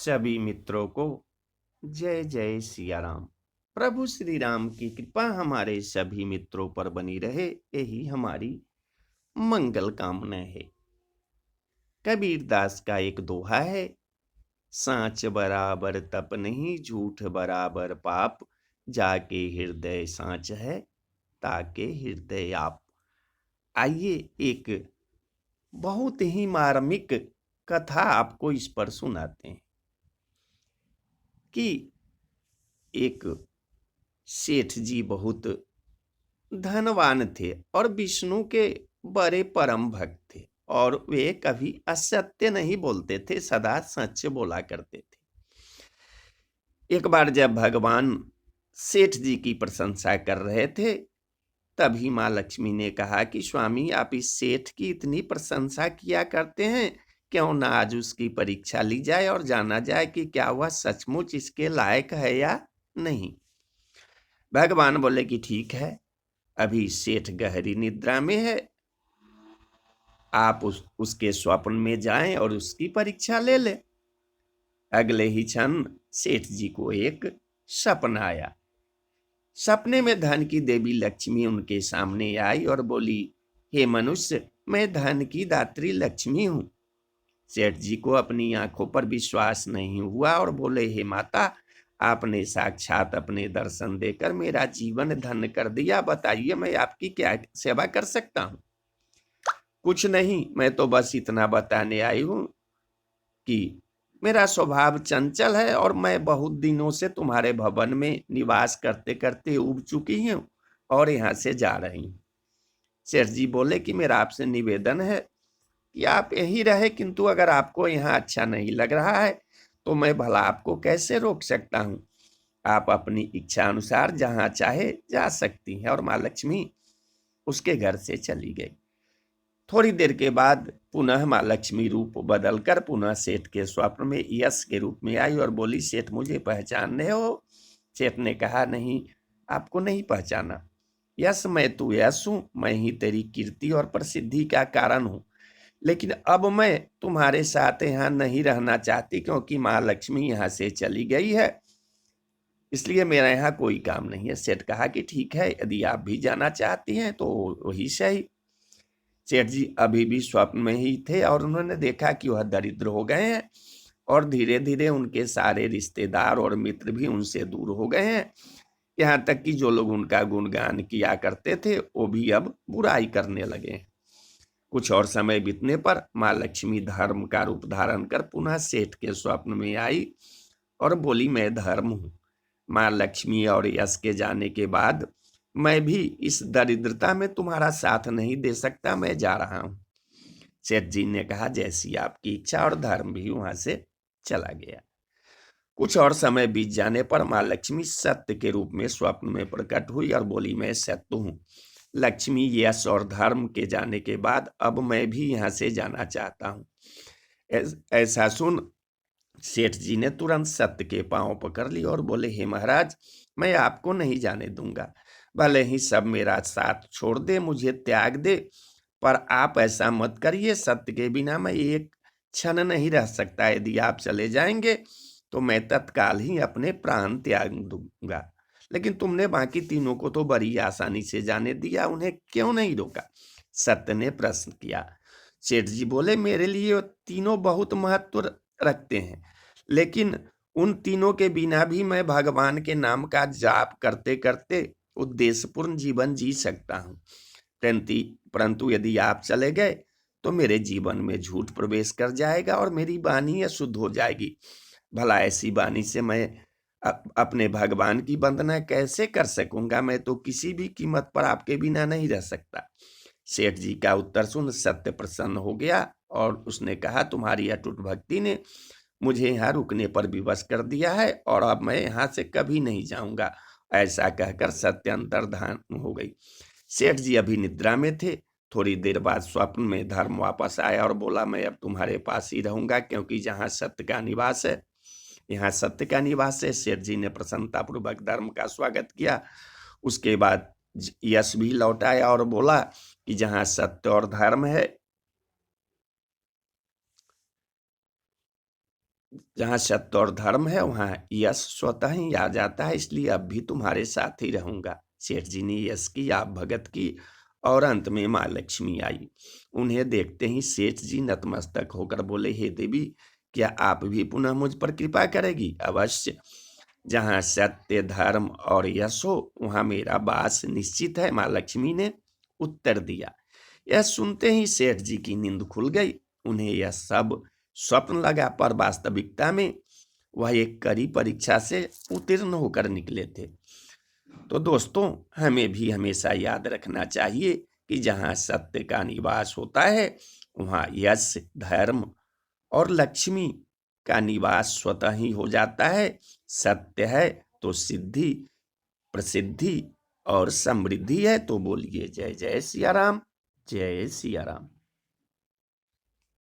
सभी मित्रों को जय जय सिया राम। प्रभु श्री राम की कृपा हमारे सभी मित्रों पर बनी रहे, यही हमारी मंगल कामना है। कबीर दास का एक दोहा है, सांच बराबर तप नहीं, झूठ बराबर पाप, जाके हृदय सांच है, ताके हृदय आप। आइए एक बहुत ही मार्मिक कथा आपको इस पर सुनाते हैं कि एक सेठ जी बहुत धनवान थे और विष्णु के बड़े परम भक्त थे और वे कभी असत्य नहीं बोलते थे, सदा सच बोला करते थे। एक बार जब भगवान सेठ जी की प्रशंसा कर रहे थे, तभी माँ लक्ष्मी ने कहा कि स्वामी, आप इस सेठ की इतनी प्रशंसा किया करते हैं, क्यों ना आज उसकी परीक्षा ली जाए और जाना जाए कि क्या वह सचमुच इसके लायक है या नहीं। भगवान बोले कि ठीक है, अभी सेठ गहरी निद्रा में है, आप उसके स्वप्न में जाएं और उसकी परीक्षा ले लें। अगले ही क्षण सेठ जी को एक सपना आया। सपने में धन की देवी लक्ष्मी उनके सामने आई और बोली, हे मनुष्य, मैं धन की दात्री लक्ष्मी हूं। सेठ जी को अपनी आंखों पर विश्वास नहीं हुआ और बोले, हे माता, आपने साक्षात अपने दर्शन देकर मेरा जीवन धन्य कर दिया। बताइए, मैं आपकी क्या सेवा कर सकता हूं। कुछ नहीं, मैं तो बस इतना बताने आई हूं कि मेरा स्वभाव चंचल है और मैं बहुत दिनों से तुम्हारे भवन में निवास करते करते ऊब चुकी हूं और यहां से जा रही हूं। सेठ जी बोले कि मेरा आपसे निवेदन है कि आप यहीं रहे, किंतु अगर आपको यहाँ अच्छा नहीं लग रहा है तो मैं भला आपको कैसे रोक सकता हूँ। आप अपनी इच्छा अनुसार जहाँ चाहे जा सकती हैं। और माँ लक्ष्मी उसके घर से चली गई। थोड़ी देर के बाद पुनः माँ लक्ष्मी रूप बदलकर पुनः सेठ के स्वप्न में यश के रूप में आई और बोली, सेठ, मुझे पहचानते हो? सेठ ने कहा, नहीं, आपको नहीं पहचाना। यश, मैं तू यश हूं, मैं ही तेरी कीर्ति और प्रसिद्धि का कारण हूं। लेकिन अब मैं तुम्हारे साथ यहाँ नहीं रहना चाहती, क्योंकि माँ लक्ष्मी यहाँ से चली गई है, इसलिए मेरा यहाँ कोई काम नहीं है। सेठ कहा कि ठीक है, यदि आप भी जाना चाहती हैं तो वही सही। सेठ जी अभी भी स्वप्न में ही थे और उन्होंने देखा कि वह दरिद्र हो गए हैं और धीरे धीरे उनके सारे रिश्तेदार और मित्र भी उनसे दूर हो गए हैं। यहाँ तक कि जो लोग उनका गुणगान किया करते थे वो भी अब बुराई करने लगे हैं। कुछ और समय बीतने पर माँ लक्ष्मी धर्म का रूप धारण कर पुनः सेठ के स्वप्न में आई और बोली, मैं धर्म हूं। माँ लक्ष्मी और यश के जाने के बाद मैं भी इस दरिद्रता में तुम्हारा साथ नहीं दे सकता, मैं जा रहा हूं। सेठ जी ने कहा, जैसी आपकी इच्छा, और धर्म भी वहां से चला गया। कुछ और समय बीत जाने पर माँ लक्ष्मी सत्य के रूप में स्वप्न में प्रकट हुई और बोली, मैं सत्य हूं। लक्ष्मी, यश और धर्म के जाने के बाद अब मैं भी यहाँ से जाना चाहता हूँ। ऐसा सुन सेठ जी ने तुरंत सत्य के पांव पकड़ ली और बोले, हे महाराज, मैं आपको नहीं जाने दूंगा। भले ही सब मेरा साथ छोड़ दे, मुझे त्याग दे, पर आप ऐसा मत करिए। सत्य के बिना मैं एक क्षण नहीं रह सकता। यदि आप चले जाएंगे तो मैं तत्काल ही अपने प्राण त्याग दूंगा। लेकिन तुमने बाकी तीनों को तो बड़ी आसानी से जाने दिया, उन्हें क्यों नहीं रोका? सत्य ने प्रश्न किया। सेठ जी बोले, मेरे लिए तीनों बहुत महत्व रखते हैं, लेकिन उन तीनों के बिना भी मैं भगवान के नाम का जाप करते करते उद्देश्यपूर्ण जीवन जी सकता हूँ। परंतु परंतु यदि आप चले गए तो मेरे जीवन में झूठ प्रवेश कर जाएगा और मेरी वाणी अशुद्ध हो जाएगी। भला ऐसी वाणी से मैं अपने भगवान की वंदना कैसे कर सकूंगा? मैं तो किसी भी कीमत पर आपके बिना नहीं रह सकता। सेठ जी का उत्तर सुन सत्य प्रसन्न हो गया और उसने कहा, तुम्हारी अटूट भक्ति ने मुझे यहाँ रुकने पर विवश कर दिया है और अब मैं यहाँ से कभी नहीं जाऊंगा। ऐसा कहकर सत्य अंतर्धान हो गई। सेठ जी अभी निद्रा में थे। थोड़ी देर बाद स्वप्न में धर्म वापस आया और बोला, मैं अब तुम्हारे पास ही रहूंगा, क्योंकि जहाँ सत्य का निवास है, यहाँ सत्य का निवास है। सेठ जी ने प्रसन्नतापूर्वक धर्म का स्वागत किया। उसके बाद यश भी लौट आया और बोला कि जहाँ सत्य और धर्म है, जहाँ सत्य और धर्म है वहाँ यश स्वतः ही आ जाता है, इसलिए अब भी तुम्हारे साथ ही रहूंगा। सेठ जी ने यश की, आप भगत की, और अंत में माँ लक्ष्मी आई। उन्हें देखते ही सेठ जी नतमस्तक होकर बोले, हे देवी, क्या आप भी पुनः मुझ पर कृपा करेगी? अवश्य, जहाँ सत्य धर्म और यश हो वहाँ मेरा वास निश्चित है, माँ लक्ष्मी ने उत्तर दिया। यह सुनते ही सेठ जी की नींद खुल गई। उन्हें यह सब स्वप्न लगा, पर वास्तविकता में वह एक कड़ी परीक्षा से उत्तीर्ण होकर निकले थे। तो दोस्तों, हमें भी हमेशा याद रखना चाहिए कि जहाँ सत्य का निवास होता है वहाँ यश, धर्म और लक्ष्मी का निवास स्वतः ही हो जाता है। सत्य है तो सिद्धि, प्रसिद्धि और समृद्धि है। तो बोलिए जय जय सिया राम, जय सिया राम।